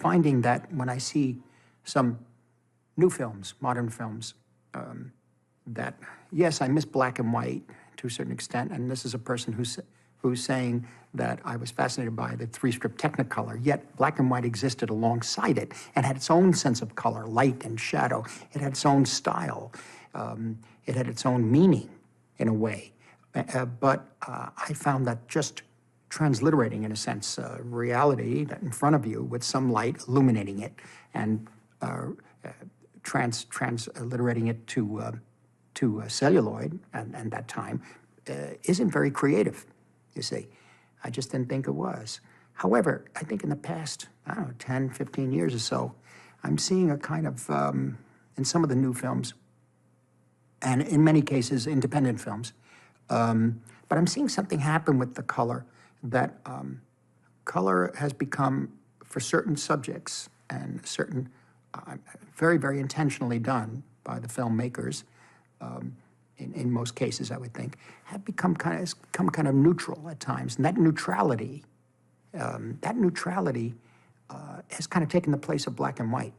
finding that when I see some new films, modern films, that, yes, I miss black and white to a certain extent, and this is a person who's saying that I was fascinated by the three-strip Technicolor, yet black and white existed alongside it and had its own sense of color, light and shadow. It had its own style. It had its own meaning, in a way. But I found that just transliterating, in a sense, reality that in front of you with some light illuminating it and transliterating it to celluloid and that time isn't very creative, you see. I just didn't think it was. However, I think in the past, I don't know, 10, 15 years or so, I'm seeing a kind of, in some of the new films, and in many cases, independent films, but I'm seeing something happen with the color, that color has become, for certain subjects and certain, very, very intentionally done by the filmmakers, in most cases, I would think, have become kind of neutral at times. And that neutrality has kind of taken the place of black and white.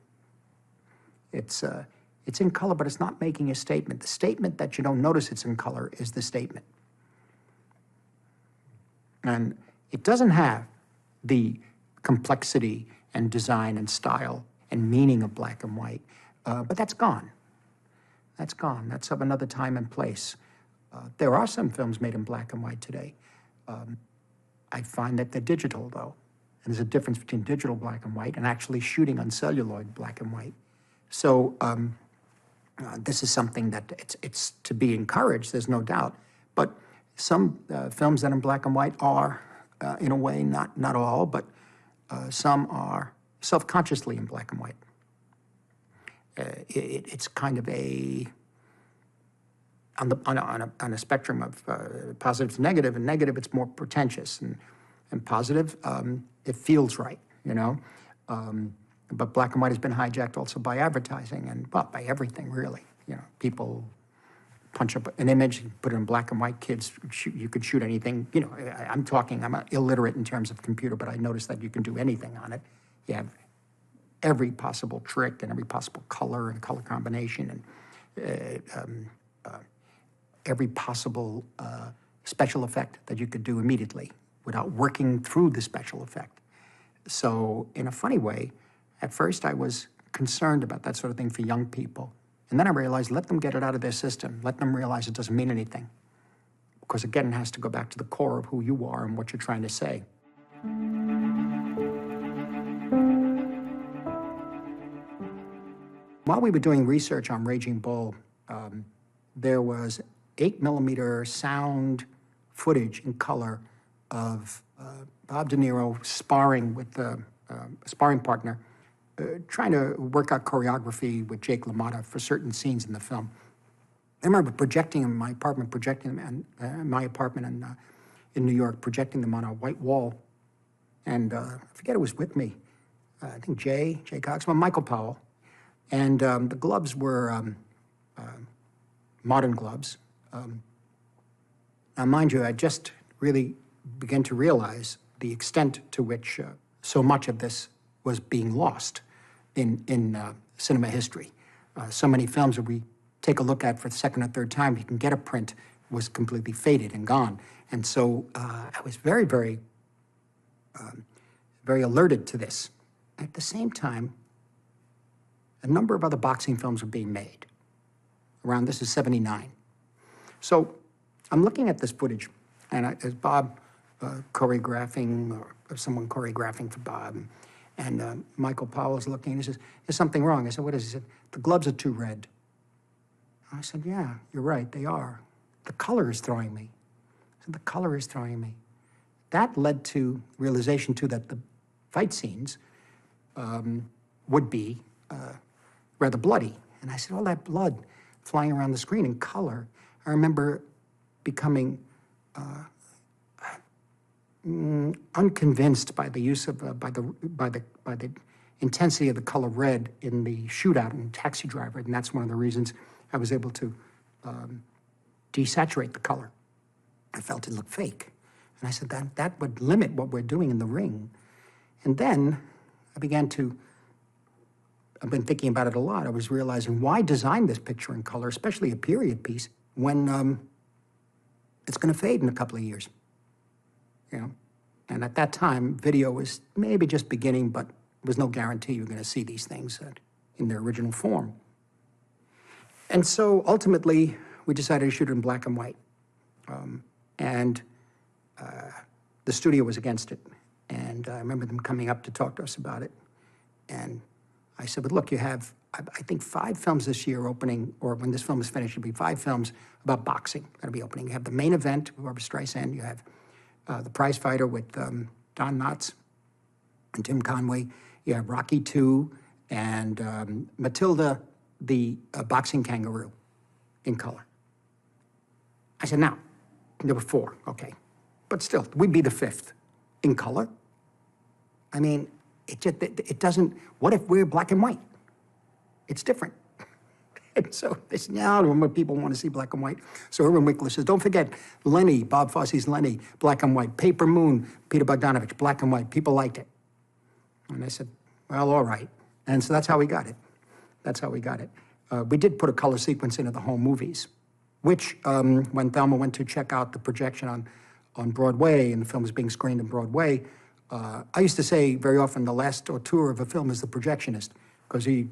It's in color, but it's not making a statement. The statement that you don't notice it's in color is the statement. And it doesn't have the complexity and design and style and meaning of black and white, but that's gone. That's gone. That's of another time and place. There are some films made in black and white today. I find that they're digital, though. And there's a difference between digital black and white and actually shooting on celluloid black and white. So this is something that it's to be encouraged, there's no doubt. But some films that are in black and white are, in a way, not all, but some are self-consciously in black and white. It's kind of on a spectrum of positive to negative. And negative, it's more pretentious, and positive, it feels right, you know. But black and white has been hijacked also by advertising and, well, by everything, really. You know, people punch up an image, put it in black and white. Kids, you could shoot anything. You know, I'm illiterate in terms of computer, but I noticed that you can do anything on it. You have every possible trick and every possible color and color combination and every possible special effect that you could do immediately without working through the special effect. So in a funny way, at first I was concerned about that sort of thing for young people. And then I realized, let them get it out of their system. Let them realize it doesn't mean anything. Because again, it has to go back to the core of who you are and what you're trying to say. While we were doing research on Raging Bull, there was 8mm sound footage in color of Bob De Niro sparring with a sparring partner, trying to work out choreography with Jake LaMotta for certain scenes in the film. I remember projecting them in my apartment, in New York, projecting them on a white wall. And I forget who was with me. I think Jay Cox, well, Michael Powell. And the gloves were modern gloves. Now, mind you, I just really began to realize the extent to which so much of this was being lost in cinema history. So many films that we take a look at for the second or third time, you can get a print, was completely faded and gone. And so I was very, very, very alerted to this. At the same time, a number of other boxing films were being made. This is 79. So I'm looking at this footage, and as Bob choreographing, or someone choreographing for Bob, and Michael Powell's looking, and he says, "There's something wrong." I said, "What is it?" He said, "The gloves are too red." I said, "Yeah, you're right, they are. The color is throwing me." I said, "The color is throwing me." That led to realization, too, that the fight scenes would be rather bloody. And I said, all that blood flying around the screen in color, I remember becoming unconvinced by the use of by the intensity of the color red in the shootout in Taxi Driver, and that's one of the reasons I was able to desaturate the color. I felt it looked fake, and I said that would limit what we're doing in the ring. And then I've been thinking about it a lot. I was realizing, why design this picture in color, especially a period piece, when it's going to fade in a couple of years, you know? And at that time, video was maybe just beginning, but there was no guarantee you were going to see these things in their original form. And so ultimately, we decided to shoot it in black and white. The studio was against it. And I remember them coming up to talk to us about it. And I said, but look, you have, I think 5 films this year opening, or when this film is finished, it'll be 5 films about boxing that'll be opening. You have The Main Event with Barbra Streisand. You have The Prize Fighter with Don Knotts and Tim Conway. You have Rocky II and Matilda, the boxing kangaroo, in color. I said, now, there were 4, okay. But still, we'd be the 5th in color. I mean, it doesn't, what if we're black and white? It's different. And so they said, no, people want to see black and white. So Irwin Winkler says, don't forget, Lenny, Bob Fosse's Lenny, black and white. Paper Moon, Peter Bogdanovich, black and white. People liked it. And I said, well, all right. And so that's how we got it. That's how we got it. We did put a color sequence into the home movies, which when Thelma went to check out the projection on Broadway, and the film was being screened in Broadway, I used to say very often the last auteur of a film is the projectionist, because he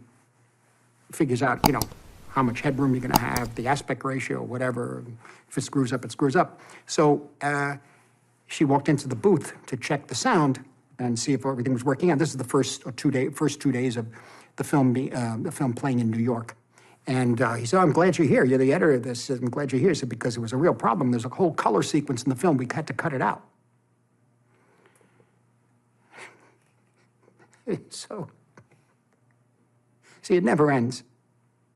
figures out, you know, how much headroom you're going to have, the aspect ratio, whatever. If it screws up, it screws up. So she walked into the booth to check the sound and see if everything was working out. This is the first 2 days of the film playing in New York. And he said, oh, I'm glad you're here. You're the editor of this. He said, I'm glad you're here. He said, because it was a real problem. There's a whole color sequence in the film. We had to cut it out. So, see, it never ends.